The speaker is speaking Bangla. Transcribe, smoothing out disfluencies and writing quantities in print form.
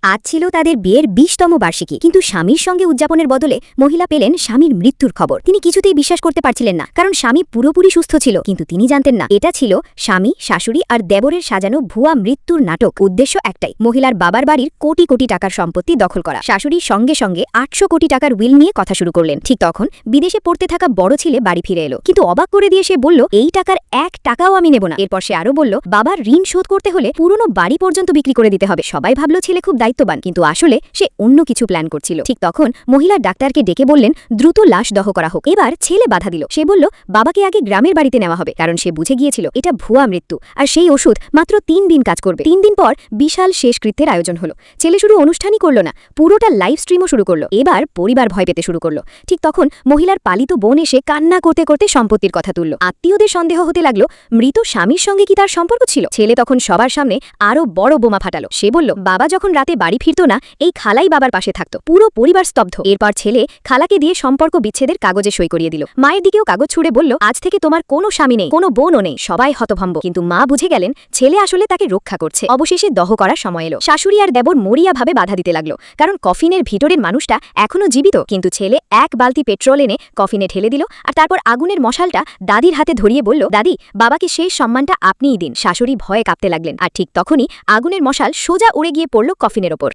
আজ ছিল তাদের বিয়ের ২০তম বার্ষিকী, কিন্তু স্বামীর সঙ্গে উদযাপনের বদলে মহিলা পেলেন স্বামীর মৃত্যুর খবর। তিনি কিছুতেই বিশ্বাস করতে পারছিলেন না, কারণ স্বামী পুরোপুরি সুস্থ ছিল, কিন্তু তিনি জানতেন না এটা ছিল স্বামী, শাশুড়ি আর দেবরের সাজানো ভুয়া মৃত্যুর নাটক। উদ্দেশ্য একটাই, মহিলার বাবার বাড়ির কোটি কোটি টাকার সম্পত্তি দখল করা। শাশুড়ির সঙ্গে সঙ্গে ৮০০ কোটি টাকার উইল নিয়ে কথা শুরু করলেন। ঠিক তখন বিদেশে পড়তে থাকা বড় ছেলে বাড়ি ফিরে এলো, কিন্তু অবাক করে দিয়ে সে বলল, এই টাকার ১ টাকাও আমি নেব না। এরপর সে আরো বলল, বাবার ঋণ শোধ করতে হলে পুরনো বাড়ি পর্যন্ত বিক্রি করে দিতে হবে। সবাই ভাবল ছেলে খুব দায়িত্ববান, কিন্তু আসলে সে অন্য কিছু প্ল্যান করছিল। ঠিক তখন মহিলা ডাক্তারকে ডেকে বললেন, দ্রুত লাশ দহ করা হোক। এবার ছেলে বাধা দিল। সে বলল, বাবাকে আগে গ্রামের বাড়িতে নেওয়া হবে, কারণ সে বুঝে গিয়েছিল এটা ভুয়া মৃত্যু, আর সেই ওষুধ মাত্র ৩ দিন কাজ করবে। ৩ দিন পর বিশাল শেষকৃত্যের আয়োজন হলো। ছেলে শুধু অনুষ্ঠানই করল না, পুরোটা লাইভ স্ট্রিমও শুরু করলো। এবার পরিবার ভয় পেতে শুরু করলো। ঠিক তখন মহিলার পালিত বোন এসে কান্না করতে করতে সম্পত্তির কথা তুলল। আত্মীয়দের সন্দেহ হতে লাগলো, মৃত স্বামীর সঙ্গে কি তার সম্পর্ক ছিল? ছেলে তখন সবার সামনে আরো বড় বোমা ফাটালো। সে বলল, বাবা যখন রাতে বাড়ি ফিরত না, এই খালাই বাবার পাশে থাকতো। পুরো পরিবার স্তব্ধ। এরপর ছেলে খালাকে দিয়ে সম্পর্ক বিচ্ছেদের কাগজে সই করিয়ে দিল। মায়ের দিকেও কাগজ ছুড়ে বলল, আজ থেকে তোমার কোনো স্বামী নেই, কোনো বোনও নেই। সবাই হতভম্ব, কিন্তু মা বুঝে গেলেন ছেলে আসলে তাকে রক্ষা করছে। অবশেষে দহ করার সময় এলো। শাশুড়ি আর দেবর মরিয়াভাবে বাধা দিতে লাগলো, কারণ কফিনের ভিতরের মানুষটা এখনো জীবিত। কিন্তু ছেলে ১ বালতি পেট্রোল এনে কফিনে ঢেলে দিল, আর তারপর আগুনের মশালটা দাদির হাতে ধরিয়ে বলল, দাদি, বাবাকে শেষ সম্মানটা আপনিই দিন। শাশুড়ি ভয়ে কাঁপতে লাগলেন, আর ঠিক তখনই আগুনের মশাল সোজা উড়ে গিয়ে পড়ল কফিনের ওপর।